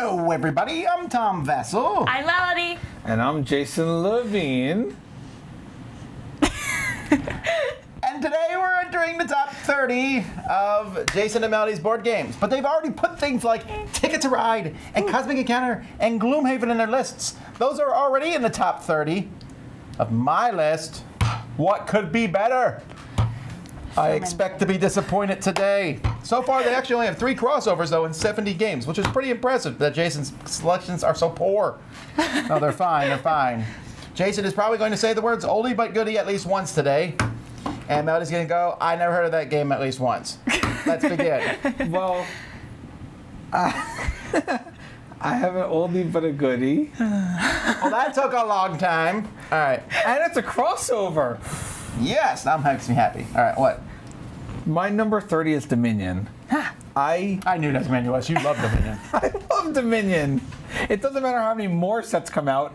Hello, everybody. I'm Tom Vessel. I'm Melody. And I'm Jason Levine. And today we're entering the top 30 of Jason and Melody's board games. But they've already put things like Ticket to Ride and Cosmic Encounter and Gloomhaven in their lists. Those are already in the top 30 of my list. What could be better? I expect to be disappointed today. So far, they actually only have 3 crossovers, though, in 70 games, which is pretty impressive that Jason's selections are so poor. No, they're fine, they're fine. Jason is probably going to say the words oldie but goodie at least once today. And Melody's going to go, I never heard of that game at least once. Let's begin. Well, I have an oldie but a goodie. Well, that took a long time. All right. And it's a crossover. Yes, that makes me happy. All right, what? My number 30 is Dominion. I knew that's Dominion was. You love Dominion. I love Dominion. It doesn't matter how many more sets come out.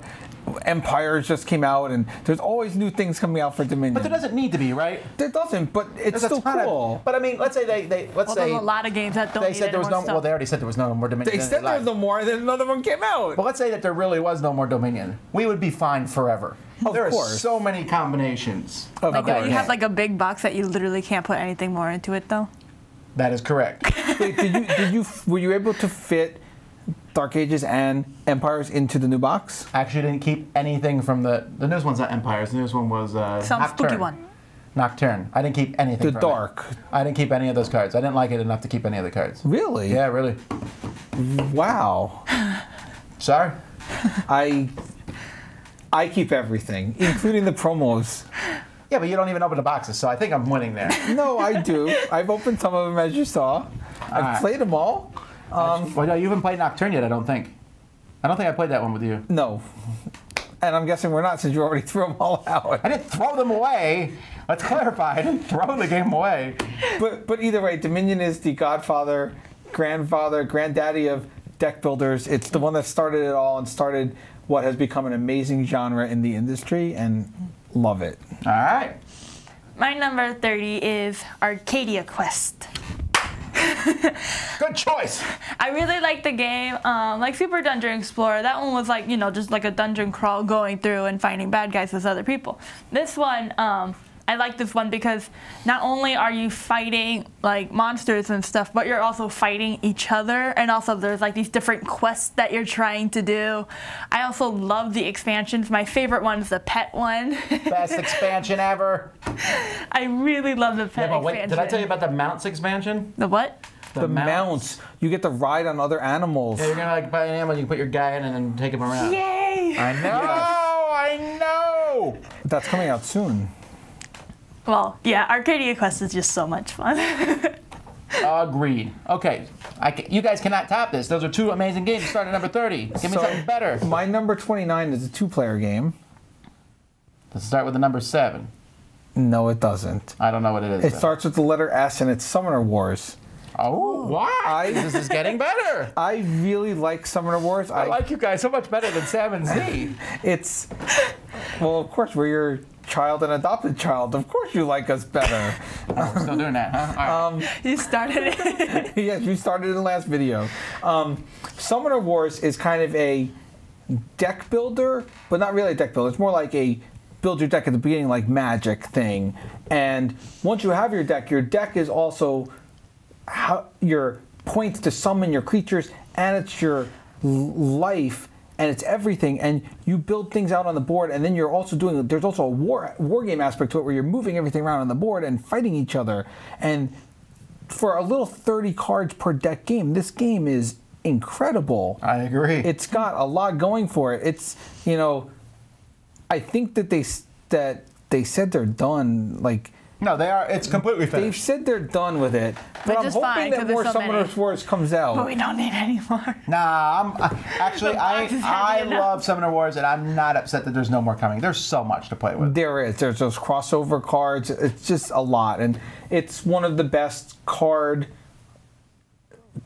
Empires just came out, and there's always new things coming out for Dominion. But there doesn't need to be, right? There doesn't, but it's still cool. But I mean, let's say let's say there's a lot of games that don't. They said there was no. Well, they already said there was no more Dominion. They said there was no more, and then another one came out. But let's say that there really was no more Dominion. We would be fine forever. There are so many combinations. Like you have like a big box that you literally can't put anything more into it, though. That is correct. Wait, were you able to fit Dark Ages and Empires into the new box? Actually, didn't keep anything from the newest one's not Empires. The newest one was some spooky one. Nocturne. I didn't keep anything. The Dark. I didn't keep any of those cards. I didn't like it enough to keep any of the cards. Really? Yeah, really. Wow. Sorry. I keep everything, including the promos. Yeah, but you don't even open the boxes, so I think I'm winning there. No, I do. I've opened some of them, as you saw. I've played them all. Well, no, you haven't played Nocturne yet, I don't think. I don't think I played that one with you. No. And I'm guessing we're not, since you already threw them all out. I didn't throw them away. Let's clarify. I didn't throw the game away. But either way, Dominion is the godfather, granddaddy of deck builders. It's the one that started it all and started what has become an amazing genre in the industry, and love it. All right. My number 30 is Arcadia Quest. Good choice. I really like the game. Like Super Dungeon Explorer, that one was like, you know, just like a dungeon crawl going through and finding bad guys with other people. This one, I like this one because not only are you fighting like monsters and stuff, but you're also fighting each other, and also there's like these different quests that you're trying to do. I also love the expansions. My favorite one is the pet one. Best expansion ever. I really love the pet expansion. Wait, did I tell you about the mounts expansion? The what? The mounts. You get to ride on other animals. Yeah, you're gonna like buy an animal, you can put your guy in and then take him around. Yay! I know, I know. That's coming out soon. Well, yeah, Arcadia Quest is just so much fun. Agreed. Okay, you guys cannot top this. Those are 2 amazing games. Start at number 30. Give me something better. My number 29 is a 2-player game. Let's start with the number 7. No, it doesn't. I don't know what it is. It starts with the letter S, and it's Summoner Wars. Oh, why? This is getting better. I really like Summoner Wars. I like you guys so much better than Sam and Z. It's, well, of course, we're your child and adopted child. Of course you like us better. Oh, we're still doing that, huh? All right. You started it. Yes, you started in the last video. Summoner Wars is kind of a deck builder, but not really a deck builder. It's more like a build your deck at the beginning, like Magic thing. And once you have your deck is also your points to summon your creatures, and it's your life, and it's everything, and you build things out on the board, and then you're also there's also a war game aspect to it where you're moving everything around on the board and fighting each other. And for a little 30 cards per deck game, this game is incredible. I agree. It's got a lot going for it. It's, you know, I think that they said they're done, like, no, they are. It's completely finished. They've said they're done with it, but I'm hoping that more Summoner Wars comes out. But we don't need any more. Nah, I love Summoner Wars, and I'm not upset that there's no more coming. There's so much to play with. There is. There's those crossover cards. It's just a lot, and it's one of the best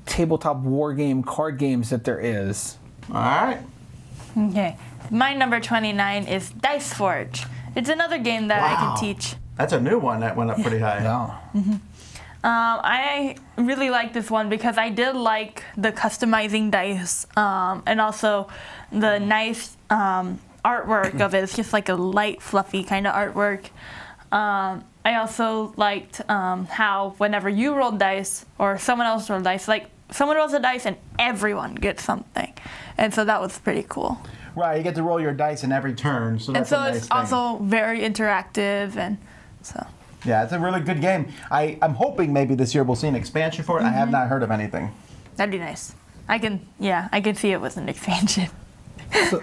tabletop war game card games that there is. All right. Okay. My number 29 is Dice Forge. It's another game that I can teach. That's a new one that went up pretty high. Yeah. I really like this one because I did like the customizing dice and also the nice artwork of it. It's just like a light, fluffy kind of artwork. I also liked how whenever you rolled dice or someone else rolled dice, like someone rolls a dice and everyone gets something. And so that was pretty cool. Right, you get to roll your dice in every turn. So that's and so a nice it's thing. also very interactive, and so. Yeah, it's a really good game. I'm hoping maybe this year we'll see an expansion for it. I have not heard of anything. That'd be nice. I can see it with an expansion. So,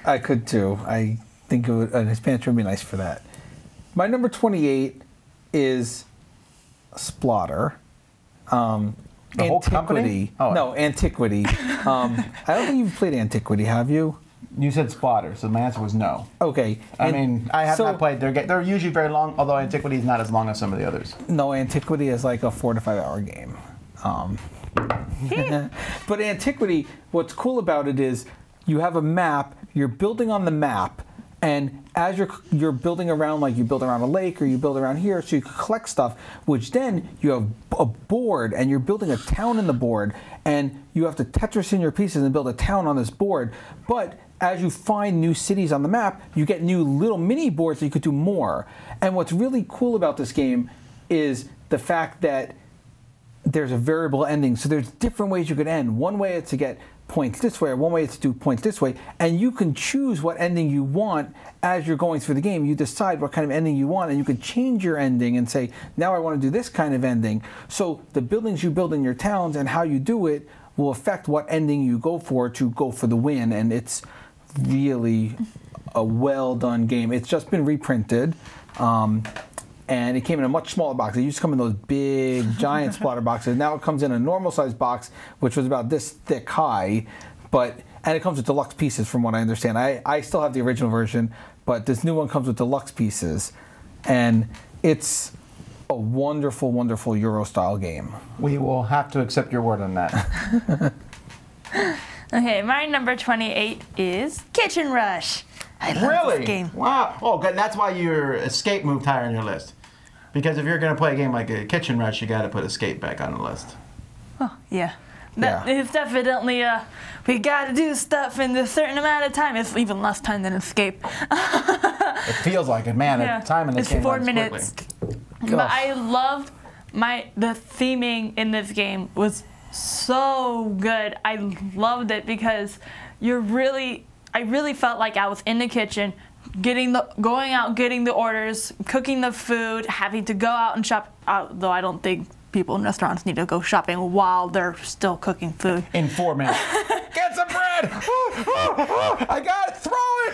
I could too. I think an expansion would be nice for that. My number 28 is Splotter. The whole company? Antiquity. Oh. No, Antiquity. I don't think you've played Antiquity, have you? You said Splotter, so my answer was no. Okay. I mean, I have not played. They're usually very long, although Antiquity is not as long as some of the others. No, Antiquity is like a 4 to 5 hour game. But Antiquity, what's cool about it is you have a map, you're building on the map, and as you're building around, like you build around a lake or you build around here, so you can collect stuff, which then you have a board and you're building a town in the board, and you have to Tetris in your pieces and build a town on this board. But as you find new cities on the map, you get new little mini boards that you could do more. And what's really cool about this game is the fact that there's a variable ending. So there's different ways you could end. One way is to get points this way, or one way is to do points this way, and you can choose what ending you want as you're going through the game. You decide what kind of ending you want, and you can change your ending and say, now I want to do this kind of ending. So the buildings you build in your towns and how you do it will affect what ending you go for to go for the win, and it's really a well done game. It's just been reprinted. And it came in a much smaller box. It used to come in those big, giant Splotter boxes. Now it comes in a normal-sized box, which was about this thick high. And it comes with deluxe pieces, from what I understand. I still have the original version, but this new one comes with deluxe pieces. And it's a wonderful, wonderful Euro-style game. We will have to accept your word on that. Okay, my number 28 is Kitchen Rush. I love this game. Wow. Oh, good. That's why your Escape moved higher on your list. Because if you're going to play a game like a Kitchen Rush, you got to put Escape back on the list. Oh, yeah. That is definitely, we got to do stuff in this certain amount of time. It's even less time than Escape. It feels like it, man. Yeah. Time in this game It's 4 minutes. Quickly. But I loved the theming in this game was so good. I loved it because I really felt like I was in the kitchen, going out, getting the orders, cooking the food, having to go out and shop. Though I don't think people in restaurants need to go shopping while they're still cooking food. In 4 minutes. Get some bread! I got it! Throw it!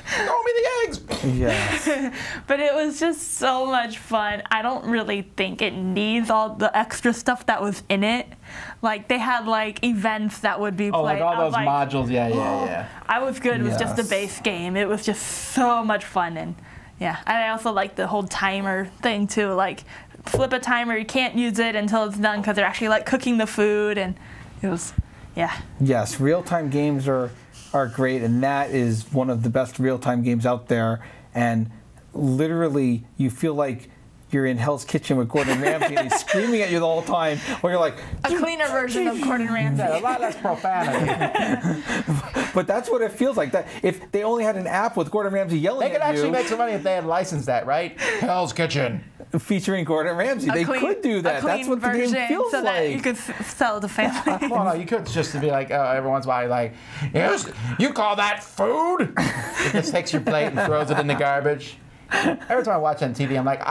Throw me the eggs! Yes. But it was just so much fun. I don't really think it needs all the extra stuff that was in it. Like, they had, like, events that would be played. Oh, like all those modules. Yeah. I was good with just the Yes. base game. It was just so much fun. And, yeah. And I also like the whole timer thing, too. Like, flip a timer, you can't use it until it's done because they're actually, like, cooking the food. And it was, yeah. Yes, real-time games are great, and that is one of the best real-time games out there. And literally, you feel like you're in Hell's Kitchen with Gordon Ramsay, and he's screaming at you the whole time, or you're like... A cleaner version of Gordon Ramsay. Yeah, a lot less profanity. But that's what it feels like. That if they only had an app with Gordon Ramsay yelling They could at you... actually make some money if they had licensed that, right? Hell's Kitchen. Featuring Gordon Ramsay. They could do that. That's what the game feels so like. That you could sell to family. Well, no, you could just be like, every once in a while, like, you call that food? It just takes your plate and throws it in the garbage. Every time I watch on TV, I'm like,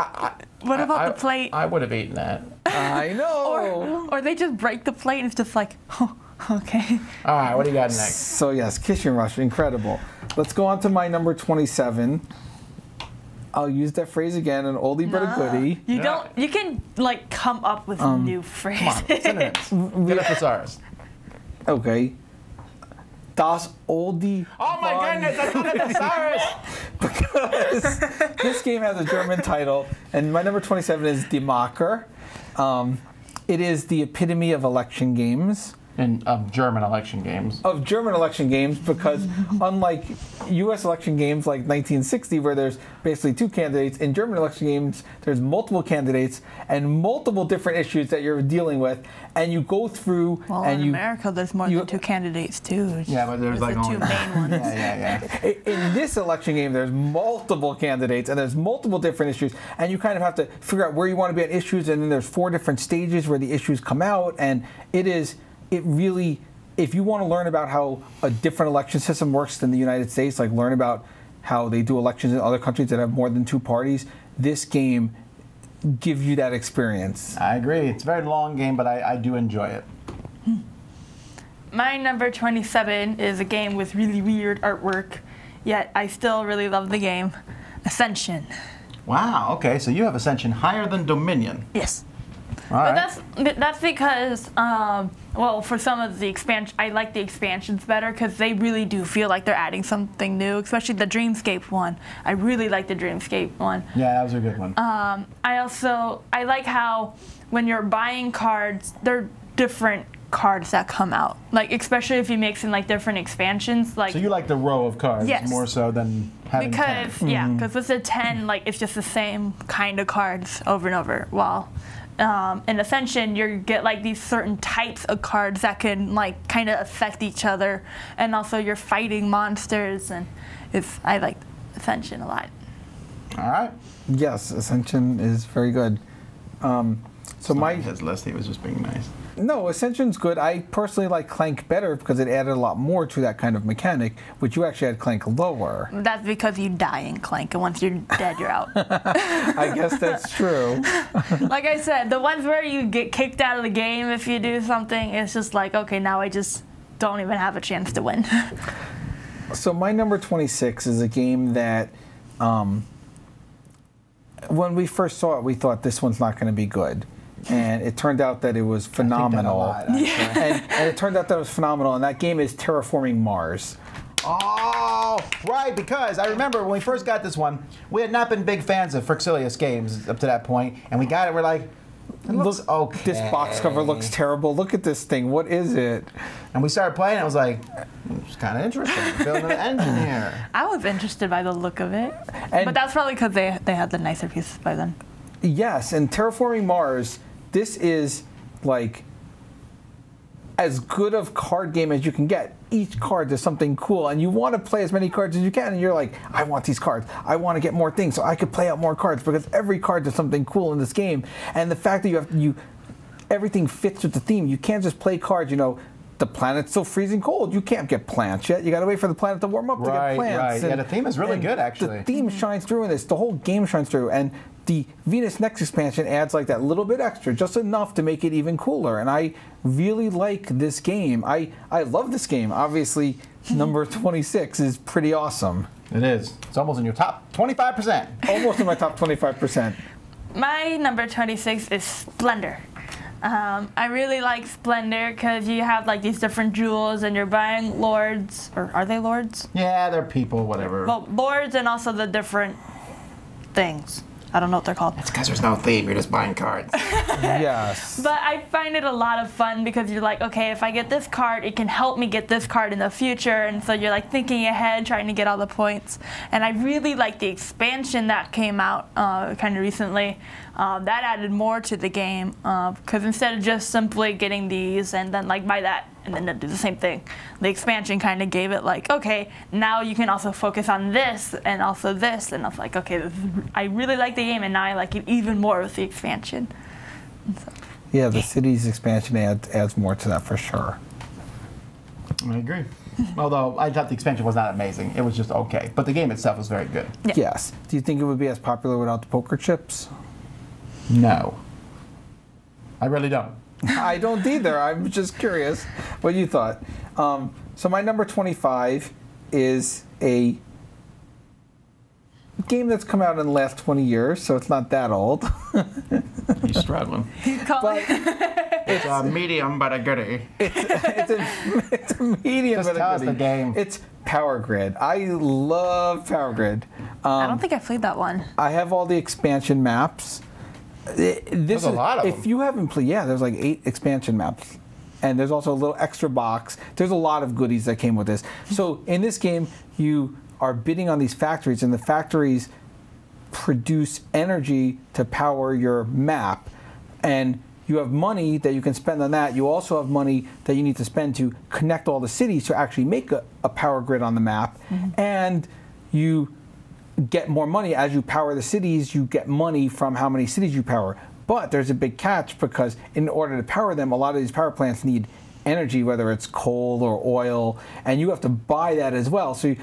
what about the plate? I would have eaten that. I know. Or they just break the plate and it's just like, oh, okay. All right, what do you got next? So yes, Kitchen Rush, incredible. Let's go on to my number 27. I'll use that phrase again, an oldie but a goodie. You don't. You can like come up with new phrases. Come on, synonyms. Get a thesaurus. Okay. Das oldie. Oh my goodness, that's not a thesaurus. Because this game has a German title, and my number 27 is Die Macher. It is the epitome of election games. And of German election games. Of German election games, because unlike U.S. election games like 1960, where there's basically 2 candidates. In German election games, there's multiple candidates and multiple different issues that you're dealing with, and you go through. Well, and in America, there's more than 2 candidates too. Yeah, but there's like the 2 main ones. Yeah. In this election game, there's multiple candidates and there's multiple different issues, and you kind of have to figure out where you want to be on issues, and then there's 4 different stages where the issues come out, and it really, if you want to learn about how a different election system works than the United States, like learn about how they do elections in other countries that have more than 2 parties, this game gives you that experience. I agree. It's a very long game, but I do enjoy it. My number 27 is a game with really weird artwork, yet I still really love the game. Ascension. Wow, okay, so you have Ascension higher than Dominion. Yes. All right. But that's because, well, for some of the expansion, I like the expansions better because they really do feel like they're adding something new, especially the Dreamscape one. I really like the Dreamscape one. Yeah, that was a good one. I like how when you're buying cards, they're different cards that come out. Like, especially if you mix in like different expansions. Like, so you like the row of cards yes. more so than having 10. Yeah, because with the 10, like, it's just the same kind of cards over and over. While in Ascension, you get like these certain types of cards that can like kind of affect each other, and also you're fighting monsters, and I like Ascension a lot. All right. Yes, Ascension is very good. So his list, he was just being nice. No, Ascension's good. I personally like Clank better because it added a lot more to that kind of mechanic, which you actually had Clank lower. That's because you die in Clank, and once you're dead, you're out. I guess that's true. Like I said, the ones where you get kicked out of the game if you do something, it's just like, okay, now I just don't even have a chance to win. So my number 26 is a game that, when we first saw it, we thought this one's not going to be good. And it turned out that it was phenomenal. And it turned out that it was phenomenal. And that game is Terraforming Mars. Oh, right, because I remember when we first got this one, we had not been big fans of FRYZELIUS games up to that point, and we got it, we're like, it looks okay. This box cover looks terrible. Look at this thing. What is it? And we started playing, and I was like, it's kind of interesting. Building an engine here. I was interested by the look of it. And but that's probably because they had the nicer pieces by then. Yes, and Terraforming Mars, this is like as good of card game as you can get. Each card does something cool, and you want to play as many cards as you can, and you're like, I want these cards. I want to get more things so I could play out more cards because every card does something cool in this game. And the fact that everything fits with the theme. You can't just play cards, you know, the planet's still freezing cold. You can't get plants yet. You got to wait for the planet to warm up to get plants. Right, yeah, the theme is really good, actually. The theme shines through in this. The whole game shines through, and the Venus Next expansion adds like that little bit extra, just enough to make it even cooler. And I really like this game. I love this game. Obviously, number 26 is pretty awesome. It is. It's almost in your top 25%. Almost in my top 25%. My number 26 is Splendor. I really like Splendor because you have like these different jewels and you're buying lords, or are they lords? Yeah, they're people, whatever. Well, lords and also the different things. I don't know what they're called. It's because there's no theme, you're just buying cards. Yes. But I find it a lot of fun because you're like, okay, if I get this card, it can help me get this card in the future. And so you're like thinking ahead, trying to get all the points. And I really like the expansion that came out kind of recently. That added more to the game because instead of just simply getting these and then like buy that and then do the same thing, the expansion kind of gave it like, okay, now you can also focus on this and also this. And I was like, okay, I really like the game and now I like it even more with the expansion. So, yeah, the city's expansion adds more to that for sure. I agree. Although I thought the expansion was not amazing. It was just okay. But the game itself was very good. yeah. Yes. Do you think it would be as popular without the poker chips? No. I really don't. I don't either. I'm just curious what you thought. So my number 25 is a game that's come out in the last 20 years, so it's not that old. He's struggling. But It's a medium but a goodie. it's a medium Just but tell a us goodie. the game. It's Power Grid. I love Power Grid. I don't think I played that one. I have all the expansion maps. There's a lot of them. If you haven't played, yeah, there's like 8 expansion maps. And there's also a little extra box. There's a lot of goodies that came with this. So in this game, you are bidding on these factories, and the factories produce energy to power your map. And you have money that you can spend on that. You also have money that you need to spend to connect all the cities to actually make a power grid on the map. And you get more money as you power the cities. You get money from how many cities you power. But there's a big catch, because in order to power them, a lot of these power plants need energy, whether it's coal or oil, and you have to buy that as well. So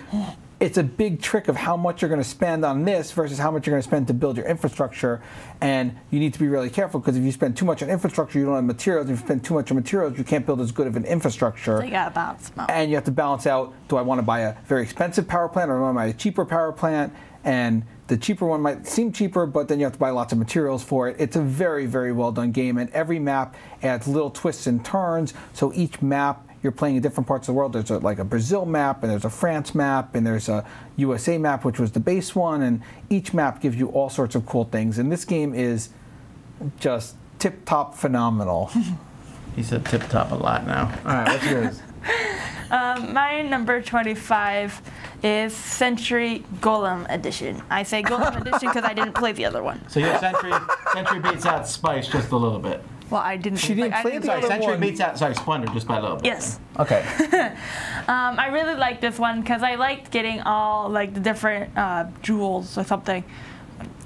it's a big trick of how much you're going to spend on this versus how much you're going to spend to build your infrastructure. And you need to be really careful, because if you spend too much on infrastructure, you don't have materials. If you spend too much on materials, you can't build as good of an infrastructure. So you got to balance them out. And you have to balance out, do I want to buy a very expensive power plant, or do I want to buy a cheaper power plant? And the cheaper one might seem cheaper, but then you have to buy lots of materials for it. It's a very, very well done game, and every map adds little twists and turns. So each map, you're playing in different parts of the world. There's like a Brazil map, and there's a France map, and there's a USA map, which was the base one, and each map gives you all sorts of cool things. And this game is just tip-top phenomenal. He said tip-top a lot now. All right, what's yours? My number 25 is Century Golem Edition. I say Golem Edition because I didn't play the other one. So your Century beats out Spice just a little bit. Well, I didn't. She didn't play the other Century one. beats out Splendor just by a little bit. Yes. Okay. I really like this one because I liked getting all like the different jewels or something,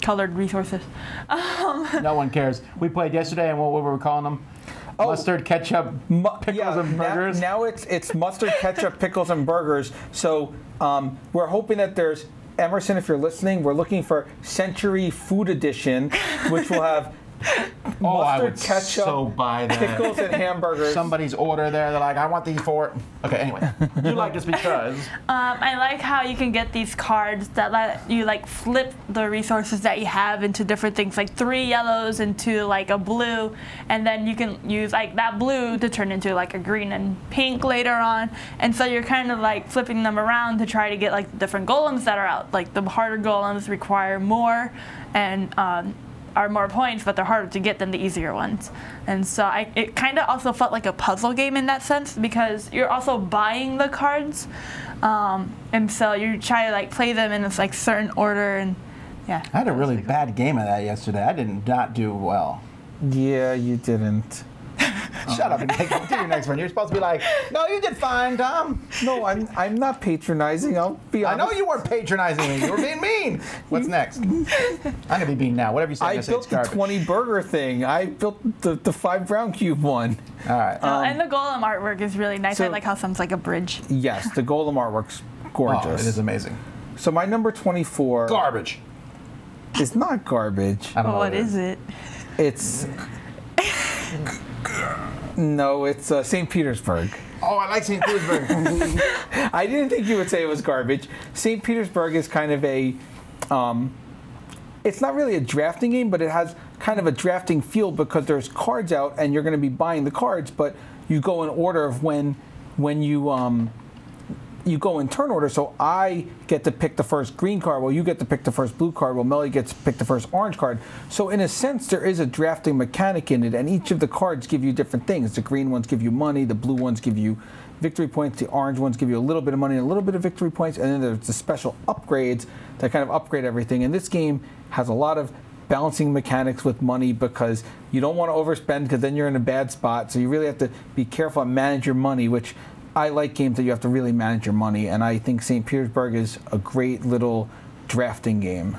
colored resources. No one cares. We played yesterday, and what were we calling them? Oh, mustard, ketchup, pickles, and burgers. Now it's mustard, ketchup, pickles, and burgers. So we're hoping that there's, Emerson, if you're listening, we're looking for Century Food Edition, which will have mustard, ketchup, so buy that. pickles, and hamburgers. Somebody's order there, they're like, I want these four. Okay, anyway. You like this because? I like how you can get these cards that let you like flip the resources that you have into different things, like 3 yellows into like a blue, and then you can use like that blue to turn into like a green and pink later on. And so you're kind of like flipping them around to try to get like the different golems that are out. Like the harder golems require more and are more points, but they're harder to get than the easier ones. And so it kind of also felt like a puzzle game in that sense, because you're also buying the cards, and so you try to like play them in this like certain order. And yeah, I had a really bad game of that yesterday. I did not do well. Yeah, you didn't. Shut up and do your next one. You're supposed to be like, no, you did fine, Tom. No, I'm not patronizing. I'll be honest. I know you weren't patronizing me. You were being mean. What's next? I'm gonna be mean now. Whatever you say. I built the 20 burger thing. I built the 5 brown cube one. All right. And the golem artwork is really nice. So, I like how some's like a bridge. Yes, the golem artwork's gorgeous. Oh, it is amazing. So my number 24. Garbage. It's not garbage. I don't know What is it? It's. No, it's St. Petersburg. Oh, I like St. Petersburg. I didn't think you would say it was garbage. St. Petersburg is kind of a, it's not really a drafting game, but it has kind of a drafting feel because there's cards out and you're going to be buying the cards, but you go in order of when you go in turn order. So I get to pick the first green card, while you get to pick the first blue card, while Melly gets to pick the first orange card. So in a sense, there is a drafting mechanic in it, and each of the cards give you different things. The green ones give you money, the blue ones give you victory points, the orange ones give you a little bit of money and a little bit of victory points, and then there's the special upgrades that kind of upgrade everything. And this game has a lot of balancing mechanics with money because you don't want to overspend because then you're in a bad spot. So you really have to be careful and manage your money, which I like games that you have to really manage your money, and I think St. Petersburg is a great little drafting game.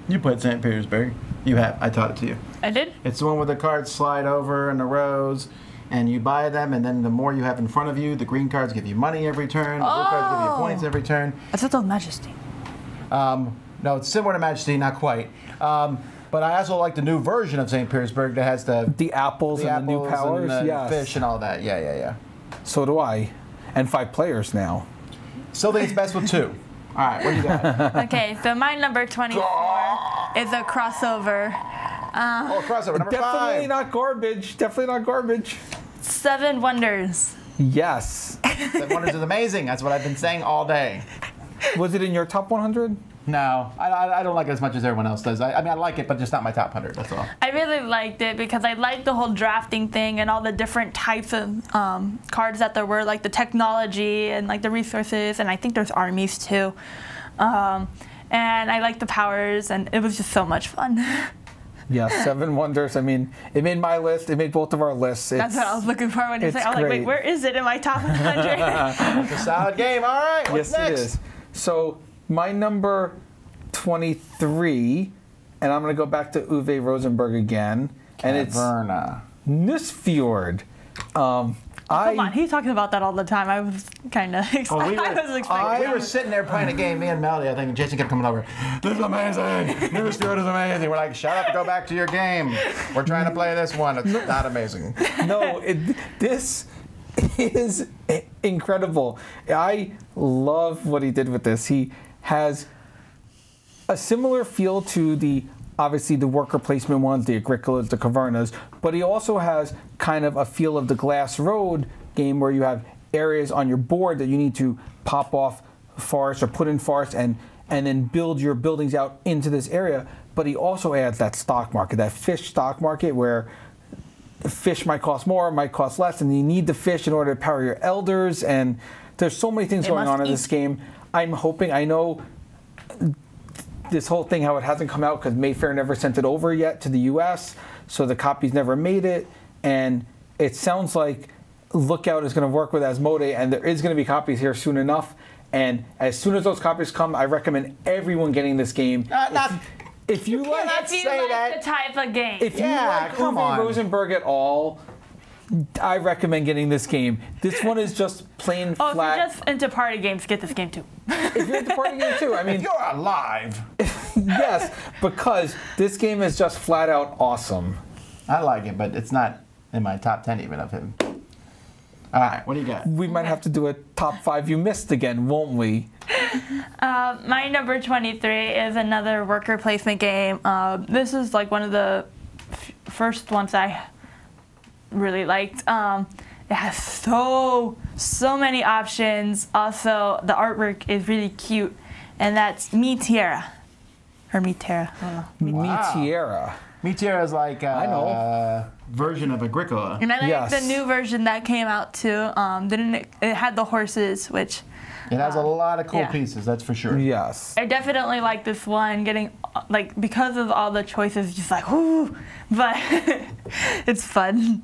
You played St. Petersburg. You have. I taught it to you. I did? It's the one where the cards slide over in the rows, and you buy them, and then the more you have in front of you, the green cards give you money every turn, the blue cards give you points every turn. I thought that was Majesty. No, it's similar to Majesty, not quite. But I also like the new version of St. Petersburg that has the apples and the new powers, and the yes. fish and all that. Yeah. So do I. And 5 players now. Still think it's best with 2. All right, what do you got? Okay, so my number 24 is a crossover. Crossover, number 5. Definitely not garbage. Definitely not garbage. 7 Wonders. Yes. 7 Wonders is amazing. That's what I've been saying all day. Was it in your top 100? No, I don't like it as much as everyone else does. I mean, I like it, but just not my top 100, that's all. I really liked it because I liked the whole drafting thing and all the different types of cards that there were, like the technology and like the resources, and I think there's armies too. And I liked the powers, and it was just so much fun. Yeah, Seven Wonders. I mean, it made my list. It made both of our lists. That's what I was looking for when you said. I was like, wait, where is it in my top 100? It's a solid game. All right, what's next? Yes, it is. So my number 23, and I'm going to go back to Uwe Rosenberg again, and it's Nussfjord. Come on, he's talking about that all the time. I was kind of excited. We were sitting there playing a game, me and Melody, I think Jason kept coming over. This is amazing. Nussfjord is amazing. We're like, shut up, go back to your game. We're trying to play this one. It's not amazing. No, this is incredible. I love what he did with this. He has a similar feel to obviously the worker placement ones, the Agricolas, the Cavernas, but he also has kind of a feel of the Glass Road game where you have areas on your board that you need to pop off forest or put in forest and then build your buildings out into this area. But he also adds that stock market, that fish stock market where fish might cost more, might cost less, and you need the fish in order to power your elders. And there's so many things going on in this game. I'm hoping, I know this whole thing, how it hasn't come out because Mayfair never sent it over yet to the US, so the copies never made it. And it sounds like Lookout is going to work with Asmodee, and there is going to be copies here soon enough. And as soon as those copies come, I recommend everyone getting this game. If you like the type of game. If you like Uwe Rosenberg at all, I recommend getting this game. This one is just plain flat. If you're just into party games, get this game too. If you're into party games too, I mean, if you're alive. Yes, because this game is just flat out awesome. I like it, but it's not in my top 10 even of him. All right, what do you got? We might have to do a top 5 you missed again, won't we? My number 23 is another worker placement game. This is like one of the first ones I really liked. It has so many options. Also, the artwork is really cute, and that's Mi Tierra. Or Mi Terra, I don't know. Wow. Mi Tierra. Mi Tierra is like a version of Agricola. And I like the new version that came out too. It had the horses, which... It has a lot of cool pieces, that's for sure. Yes. I definitely like this one, getting, like, because of all the choices, just like, whoo, but it's fun.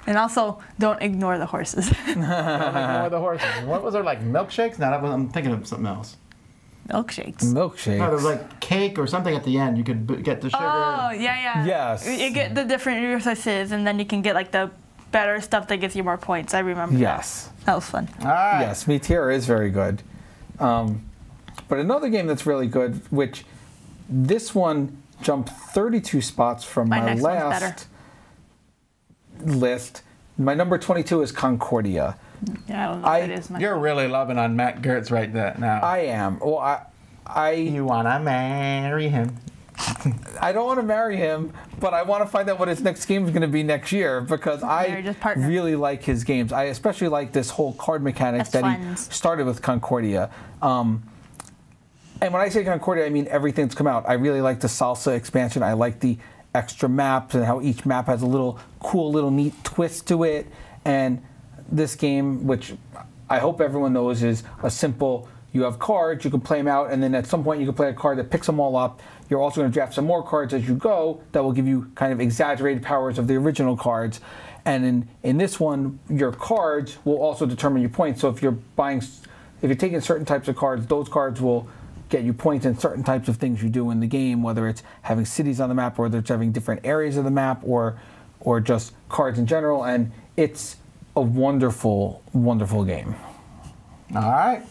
And also, don't ignore the horses. Don't ignore the horses. What was there, like milkshakes? No, I'm thinking of something else. Milkshakes. Milkshakes. No, there was like cake or something at the end. You could get the sugar. Oh, yeah. Yes. You get the different resources, and then you can get like the better stuff that gives you more points. I remember. Yes. That was fun. All right. Yes, Mi Tierra is very good. But another game that's really good, which this one jumped 32 spots from my last list. My number 22 is Concordia. Yeah, I don't know if it is. You're really loving on Matt Gertz right now. I am. Well, You want to marry him. I don't want to marry him, but I want to find out what his next game is going to be next year because I really like his games. I especially like this whole card mechanics that he started with Concordia. And when I say Concordia, I mean everything that's come out. I really like the Salsa expansion. I like the extra maps and how each map has a little cool, little neat twist to it. And this game, which I hope everyone knows, is a simple, you have cards, you can play them out, and then at some point you can play a card that picks them all up. You're also going to draft some more cards as you go that will give you kind of exaggerated powers of the original cards. And in this one, your cards will also determine your points. So if you're taking certain types of cards, those cards will get you points in certain types of things you do in the game, whether it's having cities on the map, or whether it's having different areas of the map, or just cards in general. And it's a wonderful, wonderful game. All right.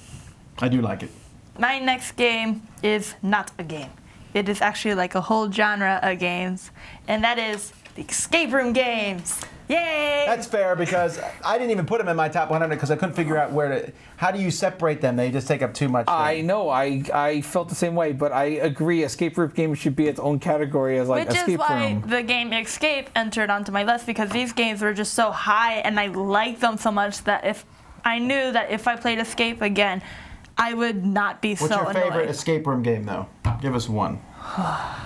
I do like it. My next game is not a game. It is actually like a whole genre of games, and that is the escape room games. Yay! That's fair because I didn't even put them in my top 100 because I couldn't figure out how do you separate them? They just take up too much space. I know. I felt the same way, but I agree. Escape room games should be its own category as like escape room. Which is why the game Escape entered onto my list, because these games were just so high, and I liked them so much that if I knew that if I played Escape again, I would not be so annoyed. What's your favorite escape room game, though? Give us one. I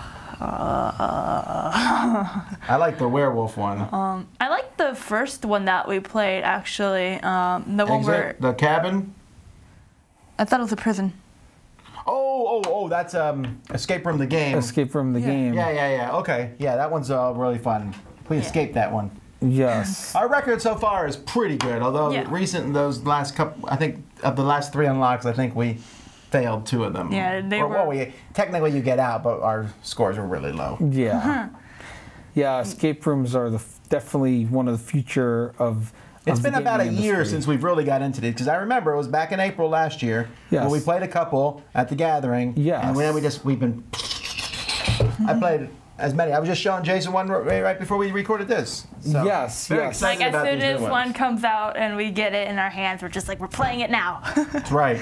like the werewolf one. I like the first one that we played, actually. The one where... The cabin? I thought it was a prison. Oh, that's Escape Room the game. Escape Room the game. Yeah. Okay. Yeah, that one's really fun. We escaped that one. Yes. Our record so far is pretty good, although recent those last couple, I think of the last 3 unlocks, I think we failed 2 of them. Yeah, they were. Well, technically you get out, but our scores were really low. Yeah. Yeah, escape rooms are definitely one of the future of. It's been about a year industry. since we've really got into these, because I remember it was back in April last year when we played a couple at the gathering. Yes. And then we've been. I played as many. I was just showing Jason one right before we recorded this. So, yes. Very excited Like about as soon these new as ones. one comes out and we get it in our hands, we're just like, we're playing it now. That's right.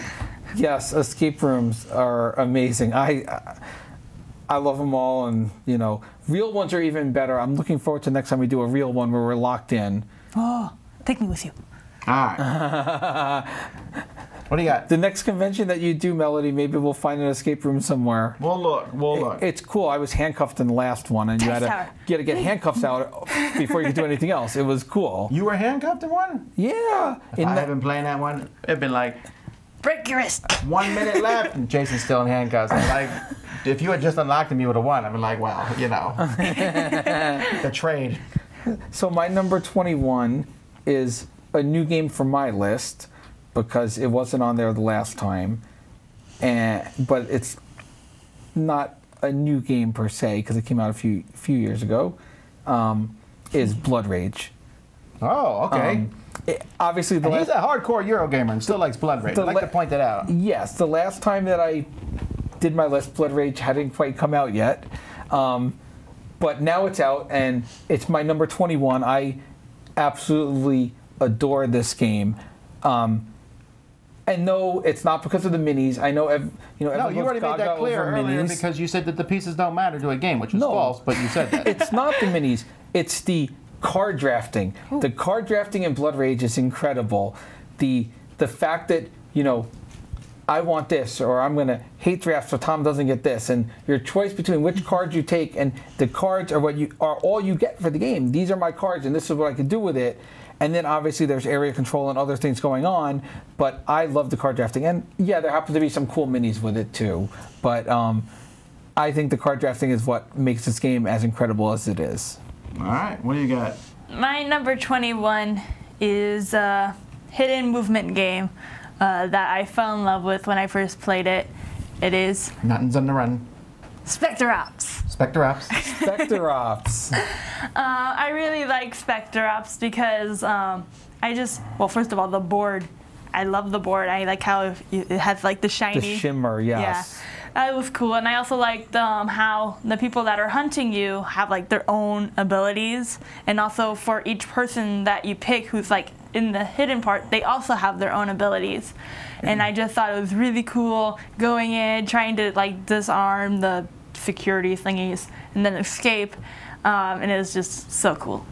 Yes, escape rooms are amazing. I love them all, and real ones are even better. I'm looking forward to next time we do a real one where we're locked in. Oh, take me with you. All right. What do you got? The next convention that you do, Melody, maybe we'll find an escape room somewhere. We'll look. It's cool. I was handcuffed in the last one, and you had to get handcuffs out before you could do anything else. It was cool. You were handcuffed in one? Yeah. If I had been playing that one, it'd been like break your wrist. 1 minute left, and Jason's still in handcuffs. I'm like, if you had just unlocked him, you would have won. I'd been like, well, the trade. So my number 21 is a new game for my list, because it wasn't on there the last time, but it's not a new game per se because it came out a few years ago. Is Blood Rage. Oh, okay. Obviously, he's a hardcore Eurogamer and still likes Blood Rage. I'd like to point that out. Yes, the last time that I did my list, Blood Rage hadn't quite come out yet, but now it's out and it's my number 21. I absolutely adore this game. And no, it's not because of the minis. I know, no, you already made that clear earlier because you said that the pieces don't matter to a game, which was false, but you said that. It's not the minis. It's the card drafting. Ooh. The card drafting in Blood Rage is incredible. The fact that, I want this, or I'm going to hate draft so Tom doesn't get this, and your choice between which cards you take, and the cards are all you get for the game. These are my cards, and this is what I can do with it. And then obviously there's area control and other things going on, but I love the card drafting. And yeah, there happen to be some cool minis with it too. But I think the card drafting is what makes this game as incredible as it is. All right, what do you got? My number 21 is a hidden movement game that I fell in love with when I first played it. It is... Nothing's on the run. Spectre Ops. Spectre Ops. Spectre Ops. I really like Spectre Ops because well, first of all, the board. I love the board. I like how it has like the shiny. The shimmer, yes. Yeah. That was cool. And I also liked how the people that are hunting you have like their own abilities. And also for each person that you pick who's like in the hidden part, they also have their own abilities. And I just thought it was really cool going in, trying to like disarm the security thingies and then escape. And it was just so cool.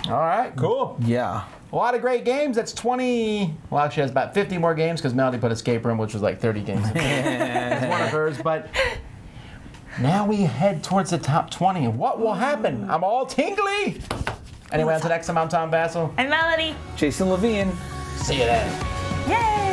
All right, cool. Yeah. A lot of great games. That's 20. Well, actually, that's about 50 more games because Melody put Escape Room, which was like 30 games. It's one of hers. But now we head towards the top 20. What will happen? I'm all tingly. Anyway, until next time, I'm Tom Bassel. And Melody. Jason Levine. See you then. Yay!